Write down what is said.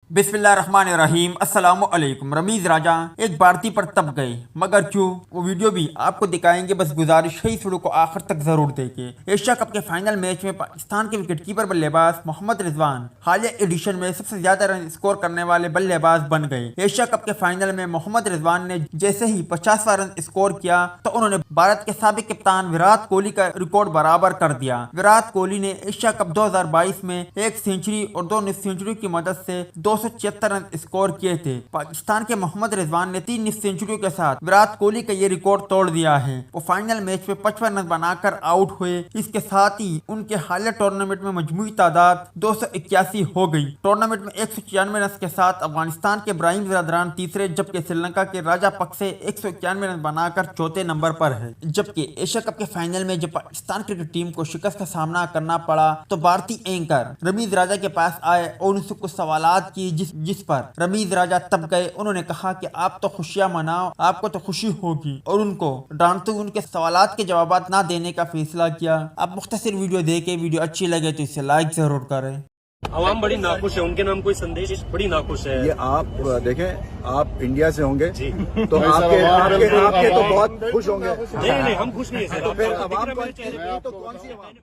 बिस्मिल्लाहिर्रहमानिर्रहीम अस्सलामु अलैकुम। रमीज राजा एक भारतीय पर तप गए, मगर क्यों, वो वीडियो भी आपको दिखाएंगे। बस गुजारिश है इस वीडियो को आखिर तक जरूर देखें। एशिया कप के फाइनल मैच में पाकिस्तान के विकेटकीपर बल्लेबाज मोहम्मद रिजवान हालिया एडिशन में सबसे ज्यादा रन स्कोर करने वाले बल्लेबाज बन गए। एशिया कप के फाइनल में मोहम्मद रिजवान ने जैसे ही 50वां रन स्कोर किया तो उन्होंने भारत के साबिक कप्तान विराट कोहली का रिकॉर्ड बराबर कर दिया। विराट कोहली ने एशिया कप 2022 में एक सेंचुरी और 2 निफ सेंचुरी की मदद से 276 रन स्कोर किए थे। पाकिस्तान के मोहम्मद रिजवान ने 3 निफ सेंचुरी के साथ विराट कोहली का ये रिकॉर्ड तोड़ दिया है। वो फाइनल मैच में 55 रन बनाकर आउट हुए। इसके साथ ही उनके हालिया टूर्नामेंट में मजमूई तादाद 281 हो गई। टूर्नामेंट में 191 रन के साथ अफगानिस्तान के इब्राहिम ज़रदान तीसरे, जबकि श्रीलंका के राजापक्से 191 रन बनाकर चौथे नंबर पर है। जबकि एशिया कप के फाइनल में जब पाकिस्तान क्रिकेट टीम को शिकस्त का सामना करना पड़ा तो भारतीय एंकर रमीज राजा के पास आए और उनसे कुछ सवालात की, जिस पर रमीज राजा तब गए। उन्होंने कहा कि आप तो खुशियां मनाओ, आपको तो खुशी होगी, और उनको डांटते हुए उनके सवालात के जवाब ना देने का फैसला किया। आप मुख्तसर वीडियो देखे, वीडियो अच्छी लगे तो इसे लाइक जरूर करें। आवाम बड़ी नाखुश है, उनके नाम कोई संदेश बड़ी नाखुश है। ये आप देखें, आप इंडिया से होंगे तो आपके तो बहुत खुश होंगे। नहीं, हम खुश नहीं है। तो फिर आवाम तो कौन सी आवाम?